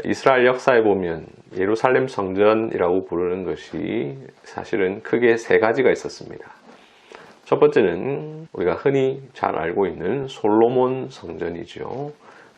이스라엘 역사에 보면 예루살렘 성전이라고 부르는 것이 사실은 크게 세 가지가 있었습니다. 첫 번째는 우리가 흔히 잘 알고 있는 솔로몬 성전이죠.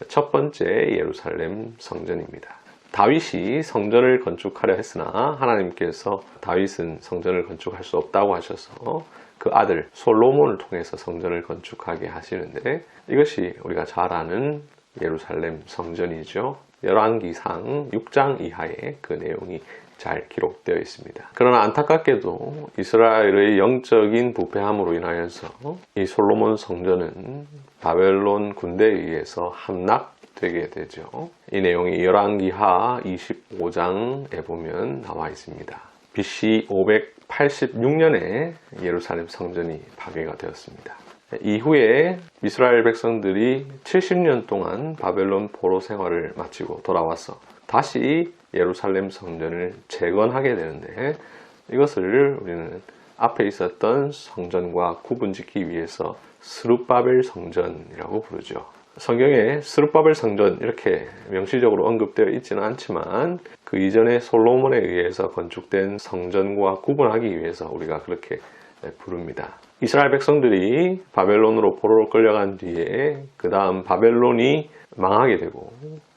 첫 번째 예루살렘 성전입니다. 다윗이 성전을 건축하려 했으나 하나님께서 다윗은 성전을 건축할 수 없다고 하셔서 그 아들 솔로몬을 통해서 성전을 건축하게 하시는데, 이것이 우리가 잘 아는 예루살렘 성전이죠. 열왕기상 6장 이하에 그 내용이 잘 기록되어 있습니다. 그러나 안타깝게도 이스라엘의 영적인 부패함으로 인하여서 이 솔로몬 성전은 바벨론 군대에 의해서 함락되게 되죠. 이 내용이 열왕기하 25장에 보면 나와 있습니다. BC 586년에 예루살렘 성전이 파괴가 되었습니다. 이후에 이스라엘 백성들이 70년 동안 바벨론 포로 생활을 마치고 돌아와서 다시 예루살렘 성전을 재건하게 되는데, 이것을 우리는 앞에 있었던 성전과 구분짓기 위해서 스룹바벨 성전이라고 부르죠. 성경에 스룹바벨 성전 이렇게 명시적으로 언급되어 있지는 않지만 그 이전에 솔로몬에 의해서 건축된 성전과 구분하기 위해서 우리가 그렇게 부릅니다. 이스라엘 백성들이 바벨론으로 포로로 끌려간 뒤에 그 다음 바벨론이 망하게 되고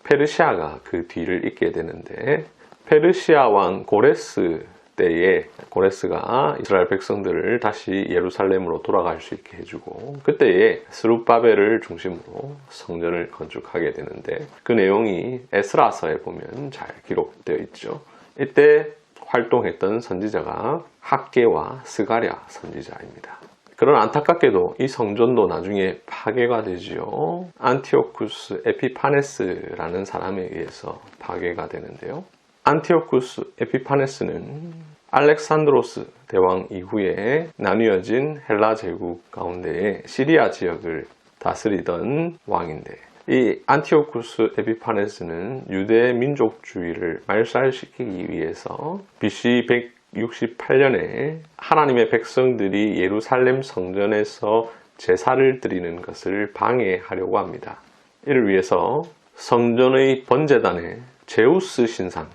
페르시아가 그 뒤를 잇게 되는데, 페르시아 왕 고레스 때에 고레스가 이스라엘 백성들을 다시 예루살렘으로 돌아갈 수 있게 해주고, 그때에 스룹바벨을 중심으로 성전을 건축하게 되는데, 그 내용이 에스라서에 보면 잘 기록되어 있죠. 이때 활동했던 선지자가 학개와 스가랴 선지자입니다. 그러나 안타깝게도 이 성전도 나중에 파괴가 되지요. 안티오쿠스 에피파네스라는 사람에 의해서 파괴가 되는데요. 안티오쿠스 에피파네스는 알렉산드로스 대왕 이후에 나뉘어진 헬라 제국 가운데에 시리아 지역을 다스리던 왕인데, 이 안티오쿠스 에피파네스는 유대 민족주의를 말살시키기 위해서 BC 168년에 하나님의 백성들이 예루살렘 성전에서 제사를 드리는 것을 방해하려고 합니다. 이를 위해서 성전의 번제단에 제우스 신상,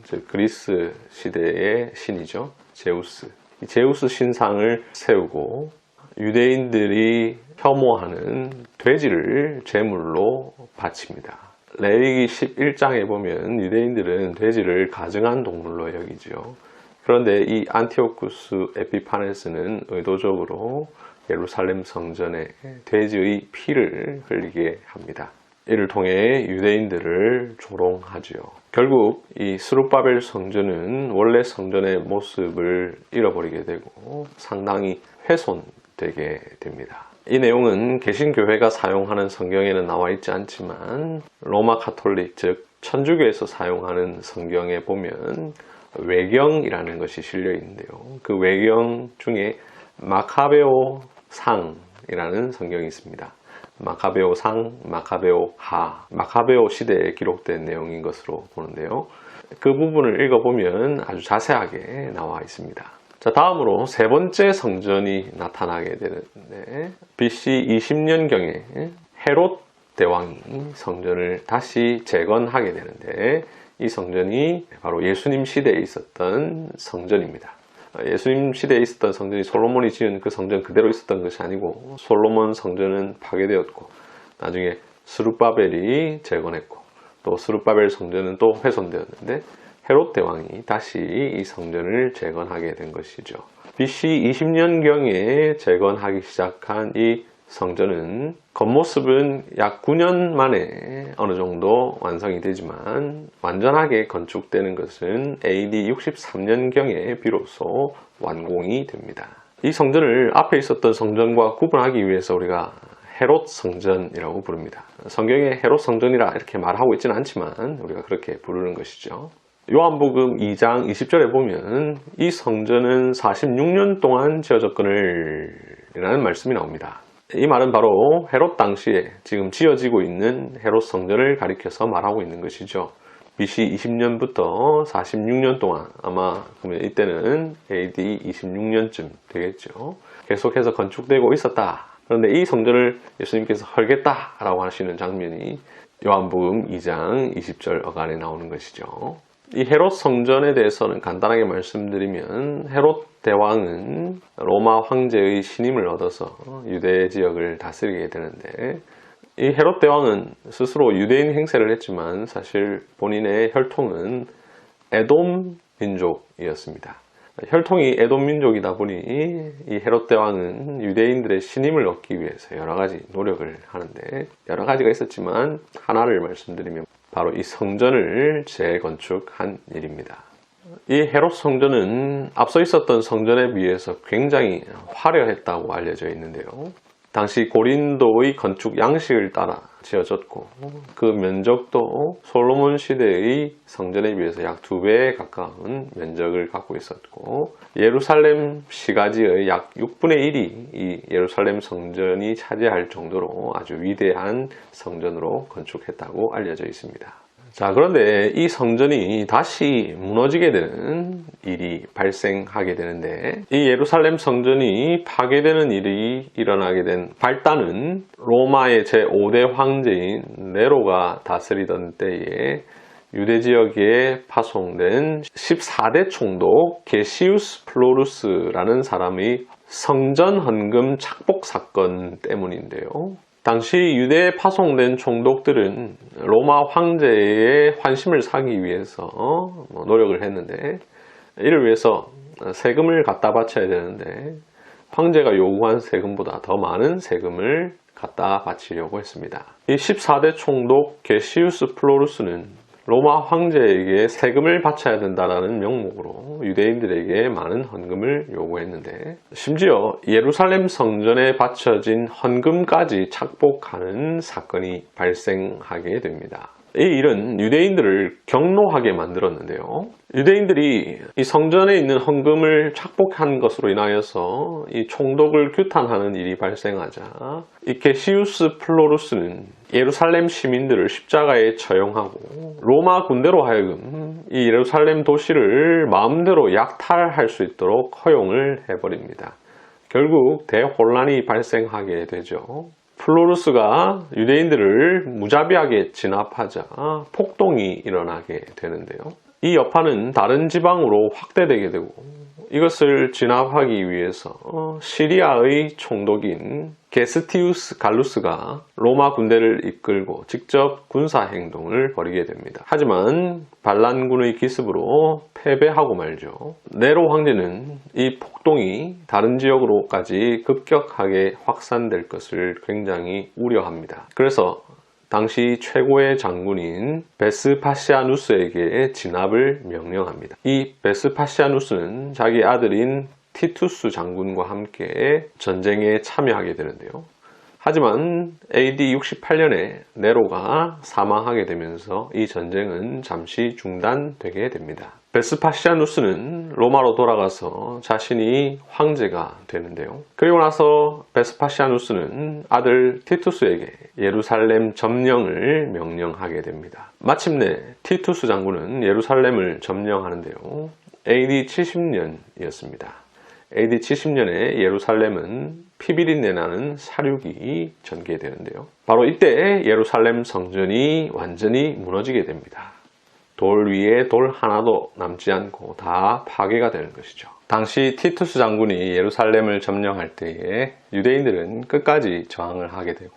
즉 그리스 시대의 신이죠. 제우스. 이 제우스 신상을 세우고 유대인들이 혐오하는 돼지를 제물로 바칩니다. 레위기 11장에 보면 유대인들은 돼지를 가증한 동물로 여기죠. 그런데 이 안티오쿠스 에피파네스는 의도적으로 예루살렘 성전에 돼지의 피를 흘리게 합니다. 이를 통해 유대인들을 조롱하지요. 결국 이 스룹바벨 성전은 원래 성전의 모습을 잃어버리게 되고 상당히 훼손되게 됩니다. 이 내용은 개신교회가 사용하는 성경에는 나와 있지 않지만 로마 카톨릭, 즉 천주교에서 사용하는 성경에 보면 외경이라는 것이 실려 있는데요. 그 외경 중에 마카베오 상이라는 성경이 있습니다. 마카베오 상, 마카베오 하, 마카베오 시대에 기록된 내용인 것으로 보는데요. 그 부분을 읽어보면 아주 자세하게 나와 있습니다. 자, 다음으로 세 번째 성전이 나타나게 되는데, BC 20년경에 헤롯 대왕이 성전을 다시 재건하게 되는데, 이 성전이 바로 예수님 시대에 있었던 성전입니다. 예수님 시대에 있었던 성전이 솔로몬이 지은 그 성전 그대로 있었던 것이 아니고, 솔로몬 성전은 파괴되었고 나중에 스룹바벨이 재건했고, 또 스룹바벨 성전은 또 훼손되었는데 헤롯 대왕이 다시 이 성전을 재건하게 된 것이죠. BC 20년경에 재건하기 시작한 이 성전은 겉모습은 약 9년 만에 어느 정도 완성이 되지만 완전하게 건축되는 것은 AD 63년경에 비로소 완공이 됩니다. 이 성전을 앞에 있었던 성전과 구분하기 위해서 우리가 헤롯 성전이라고 부릅니다. 성경에 헤롯 성전이라 이렇게 말하고 있지는 않지만 우리가 그렇게 부르는 것이죠. 요한복음 2장 20절에 보면 이 성전은 46년 동안 지어졌거늘 이라는 말씀이 나옵니다. 이 말은 바로 헤롯 당시에 지금 지어지고 있는 헤롯 성전을 가리켜서 말하고 있는 것이죠. BC 20년부터 46년 동안, 아마 그러면 이때는 AD 26년쯤 되겠죠. 계속해서 건축되고 있었다. 그런데 이 성전을 예수님께서 헐겠다라고 하시는 장면이 요한복음 2장 20절 어간에 나오는 것이죠. 이 헤롯 성전에 대해서는 간단하게 말씀드리면 헤롯 대왕은 로마 황제의 신임을 얻어서 유대 지역을 다스리게 되는데, 이 헤롯 대왕은 스스로 유대인 행세를 했지만 사실 본인의 혈통은 에돔 민족이었습니다. 혈통이 에돔 민족이다 보니 이 헤롯 대왕은 유대인들의 신임을 얻기 위해서 여러 가지 노력을 하는데, 여러 가지가 있었지만 하나를 말씀드리면 바로 이 성전을 재건축한 일입니다. 이 헤롯 성전은 앞서 있었던 성전에 비해서 굉장히 화려했다고 알려져 있는데요. 당시 고린도의 건축 양식을 따라 지어졌고, 그 면적도 솔로몬 시대의 성전에 비해서 약 2배에 가까운 면적을 갖고 있었고, 예루살렘 시가지의 약 6분의 1이 이 예루살렘 성전이 차지할 정도로 아주 위대한 성전으로 건축했다고 알려져 있습니다. 자, 그런데 이 성전이 다시 무너지게 되는 일이 발생하게 되는데, 이 예루살렘 성전이 파괴되는 일이 일어나게 된 발단은 로마의 제5대 황제인 네로가 다스리던 때에 유대 지역에 파송된 14대 총독 게시우스 플로루스라는 사람의 성전 헌금 착복 사건 때문인데요. 당시 유대에 파송된 총독들은 로마 황제의 환심을 사기 위해서 노력을 했는데, 이를 위해서 세금을 갖다 바쳐야 되는데 황제가 요구한 세금보다 더 많은 세금을 갖다 바치려고 했습니다. 이 14대 총독 게시우스 플로루스는 로마 황제에게 세금을 바쳐야 된다라는 명목으로 유대인들에게 많은 헌금을 요구했는데, 심지어 예루살렘 성전에 바쳐진 헌금까지 착복하는 사건이 발생하게 됩니다. 이 일은 유대인들을 경노하게 만들었는데요. 유대인들이 이 성전에 있는 헌금을 착복한 것으로 인하여서 이 총독을 규탄하는 일이 발생하자, 이 게시우스 플로루스는 예루살렘 시민들을 십자가에 처형하고 로마 군대로 하여금 이 예루살렘 도시를 마음대로 약탈할 수 있도록 허용을 해버립니다. 결국 대혼란이 발생하게 되죠. 플로루스가 유대인들을 무자비하게 진압하자 폭동이 일어나게 되는데요. 이 여파는 다른 지방으로 확대되게 되고, 이것을 진압하기 위해서 시리아의 총독인 게스티우스 갈루스가 로마 군대를 이끌고 직접 군사행동을 벌이게 됩니다. 하지만 반란군의 기습으로 패배하고 말죠. 네로 황제는 이 폭동이 다른 지역으로까지 급격하게 확산될 것을 굉장히 우려합니다. 그래서 당시 최고의 장군인 베스파시아누스에게 진압을 명령합니다. 이 베스파시아누스는 자기 아들인 티투스 장군과 함께 전쟁에 참여하게 되는데요. 하지만 AD 68년에 네로가 사망하게 되면서 이 전쟁은 잠시 중단되게 됩니다. 베스파시아누스는 로마로 돌아가서 자신이 황제가 되는데요. 그리고 나서 베스파시아누스는 아들 티투스에게 예루살렘 점령을 명령하게 됩니다. 마침내 티투스 장군은 예루살렘을 점령하는데요. AD 70년이었습니다. AD 70년에 예루살렘은 피비린내 나는 사륙이 전개되는데요. 바로 이때 예루살렘 성전이 완전히 무너지게 됩니다. 돌 위에 돌 하나도 남지 않고 다 파괴가 되는 것이죠. 당시 티투스 장군이 예루살렘을 점령할 때에 유대인들은 끝까지 저항을 하게 되고,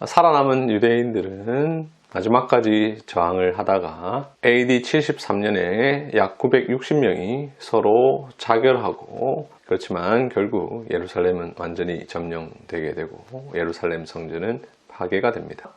살아남은 유대인들은 마지막까지 저항을 하다가 AD 73년에 약 960명이 서로 자결하고, 그렇지만 결국 예루살렘은 완전히 점령되게 되고 예루살렘 성전은 파괴가 됩니다.